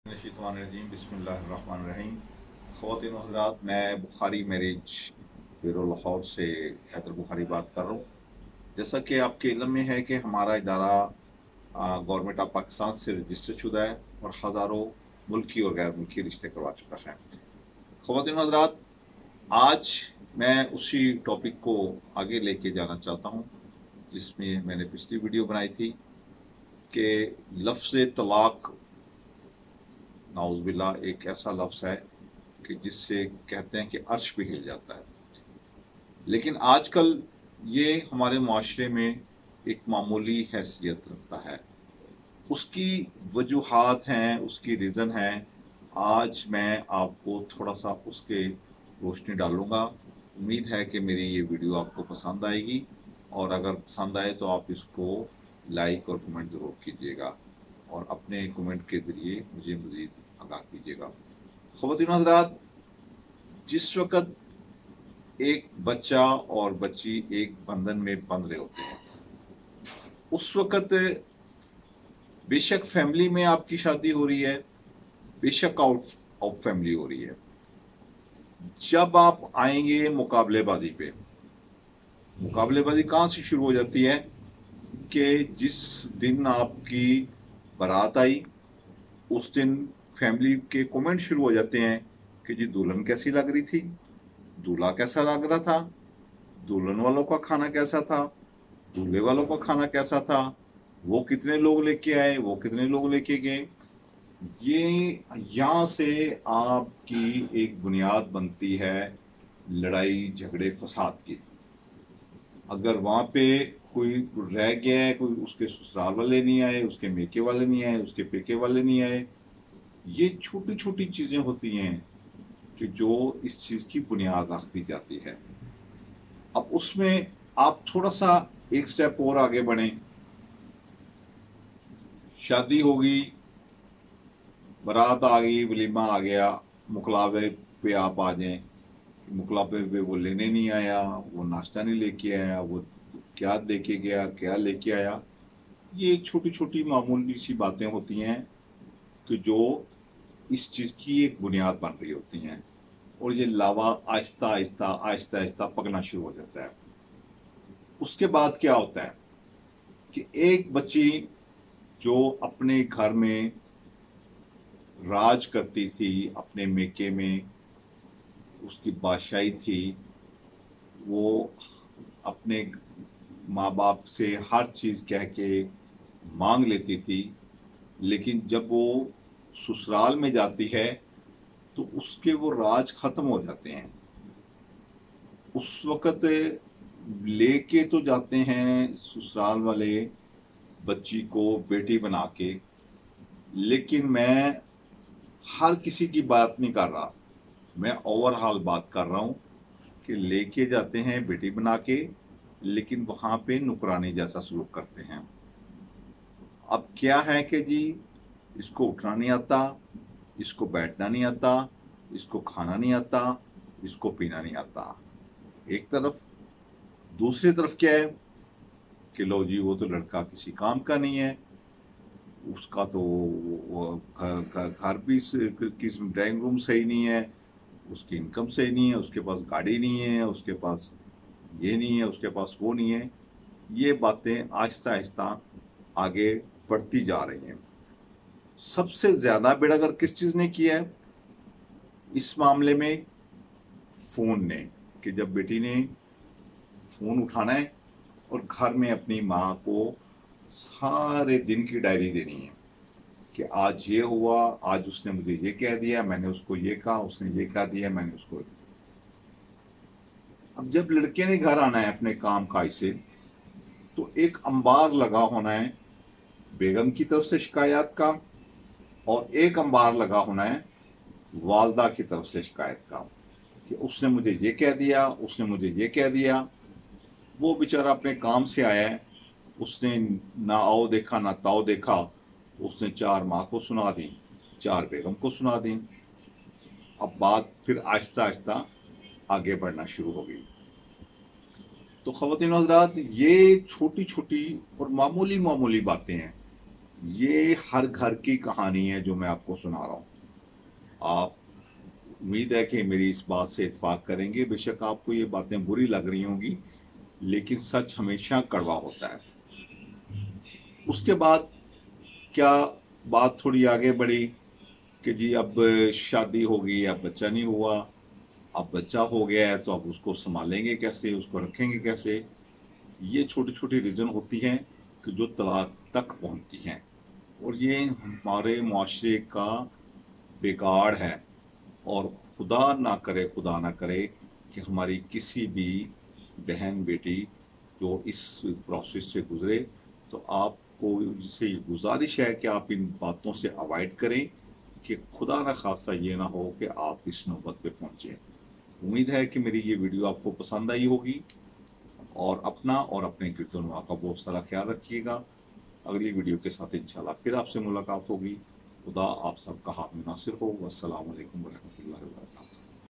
रजीम बिस्मिल्लाहिर्रहमानिर्रहीम। ख़वातीन और हज़रात, मैं बुखारी मैरिज ब्यूरो लाहौर से हैदर बुखारी बात कर रहा हूँ। जैसा कि आपके इल्म में है कि हमारा इदारा गवर्नमेंट ऑफ पाकिस्तान से रजिस्टर शुदा है और हज़ारों मुल्की और गैर मुल्की रिश्ते करवा चुका है। ख़वातीन और हज़रात, आज मैं उसी टॉपिक को आगे लेके जाना चाहता हूँ जिसमें मैंने पिछली वीडियो बनाई थी कि लफ्ज़ तलाक नाउज़ुबिल्लाह एक ऐसा लफ्ज़ है कि जिससे कहते हैं कि अर्श भी हिल जाता है। लेकिन आजकल ये हमारे माशरे में एक मामूली हैसियत रखता है। उसकी वजूहात हैं, उसकी रीज़न है। आज मैं आपको थोड़ा सा उसके रोशनी डालूंगा। उम्मीद है कि मेरी ये वीडियो आपको पसंद आएगी और अगर पसंद आए तो आप इसको लाइक और कमेंट ज़रूर कीजिएगा और अपने कमेंट के ज़रिए मुझे मज़ीद आगाह कीजिएगा। ख़वातीन हज़रात, जिस वक़्त एक बच्चा और बच्ची एक बंधन में बंध रहे होते हैं, उस वक़्त बेशक फैमिली में आपकी शादी हो रही है, बेशक आउट ऑफ फैमिली हो रही है। जब आप आएंगे मुकाबलेबाजी पे, मुकाबलेबाजी कहाँ से शुरू हो जाती है कि जिस दिन आपकी बारात आई उस दिन फैमिली के कमेंट शुरू हो जाते हैं कि जी दुल्हन कैसी लग रही थी, दूल्हा कैसा लग रहा था, दुल्हन वालों का खाना कैसा था, दूल्हे वालों का खाना कैसा था, वो कितने लोग लेके आए, वो कितने लोग लेके गए। ये यहाँ से आपकी एक बुनियाद बनती है लड़ाई झगड़े फसाद की। अगर वहाँ पे कोई रह गया है, कोई उसके ससुराल वाले नहीं आए, उसके मेके वाले नहीं आए, उसके पेके वाले नहीं आए, ये छोटी छोटी चीजें होती हैं कि जो इस चीज की बुनियाद रख दी जाती है। अब उसमें आप थोड़ा सा एक स्टेप और आगे बढ़े। शादी होगी, बारात आ गई, वलीमा आ गया, मुकलावे पे आप आ जाएं। मुकलावे पे वो लेने नहीं आया, वो नाश्ता नहीं लेके आया, वो क्या लेके गया, क्या लेके आया। ये छोटी छोटी मामूली सी बातें होती हैं कि जो इस चीज की एक बुनियाद बन रही होती हैं और ये लावा आहिस्ता आहिस्ता आहिस्ता आहिस्ता पकना शुरू हो जाता है। उसके बाद क्या होता है कि एक बच्ची जो अपने घर में राज करती थी, अपने मेके में उसकी बादशाही थी, वो अपने माँ बाप से हर चीज कह के मांग लेती थी। लेकिन जब वो ससुराल में जाती है तो उसके वो राज खत्म हो जाते हैं। उस वक़्त लेके तो जाते हैं ससुराल वाले बच्ची को बेटी बना के, लेकिन मैं हर किसी की बात नहीं कर रहा, मैं ओवरऑल बात कर रहा हूँ कि लेके जाते हैं बेटी बना के, लेकिन वहां पे नुकरानी जैसा सलूक करते हैं। अब क्या है कि जी इसको उठना नहीं आता, इसको बैठना नहीं आता, इसको खाना नहीं आता, इसको पीना नहीं आता, एक तरफ। दूसरी तरफ क्या है कि लो जी वो तो लड़का किसी काम का नहीं है, उसका तो घर भी किस ड्राइंग रूम सही नहीं है, उसकी इनकम सही नहीं है, उसके पास गाड़ी नहीं है, उसके पास ये नहीं है, उसके पास वो नहीं है। ये बातें आहिस्ता आहिस्ता आगे बढ़ती जा रही हैं। सबसे ज्यादा बेड़गर किस चीज ने किया है इस मामले में? फोन ने। कि जब बेटी ने फोन उठाना है और घर में अपनी माँ को सारे दिन की डायरी देनी है कि आज ये हुआ, आज उसने मुझे ये कह दिया, मैंने उसको ये कहा, उसने ये कह दिया, मैंने उसको। अब जब लड़के ने घर आना है अपने काम काज से, तो एक अंबार लगा होना है बेगम की तरफ से शिकायत का और एक अंबार लगा होना है वालदा की तरफ से शिकायत का कि उसने मुझे ये कह दिया, उसने मुझे ये कह दिया। वो बेचारा अपने काम से आया है, उसने ना आओ देखा ना ताओ देखा, उसने चार माँ को सुना दी, चार बेगम को सुना दी। अब बात फिर आहिस्ता आहिस्ता आगे बढ़ना शुरू हो गई। तो ख़वातीन हज़रात, ये छोटी छोटी और मामूली मामूली बातें हैं ये हर घर की कहानी है जो मैं आपको सुना रहा हूँ। आप, उम्मीद है कि मेरी इस बात से इत्फाक करेंगे। बेशक आपको ये बातें बुरी लग रही होंगी, लेकिन सच हमेशा कड़वा होता है। उसके बाद क्या बात थोड़ी आगे बढ़ी कि जी अब शादी हो गई, अब बच्चा नहीं हुआ। अब बच्चा हो गया है तो अब उसको संभालेंगे कैसे, उसको रखेंगे कैसे। ये छोटी छोटी रीजन होती हैं कि जो तलाक तक पहुंचती हैं, और ये हमारे मुआशरे का बिगाड़ है। और खुदा ना करे कि हमारी किसी भी बहन बेटी जो इस प्रोसेस से गुजरे, तो आपको इससे गुजारिश है कि आप इन बातों से अवॉइड करें कि खुदा न खासा ये ना हो कि आप इस नौबत पे पहुंचे। उम्मीद है कि मेरी ये वीडियो आपको पसंद आई होगी, और अपना और अपने गिरदोनवा का बहुत सारा ख्याल रखिएगा। अगली वीडियो के साथ इंशाल्लाह फिर आपसे मुलाकात होगी। खुदा आप सबका हामी नासिर हो। वस्सलाम वालेकुम वरहमतुल्लाह।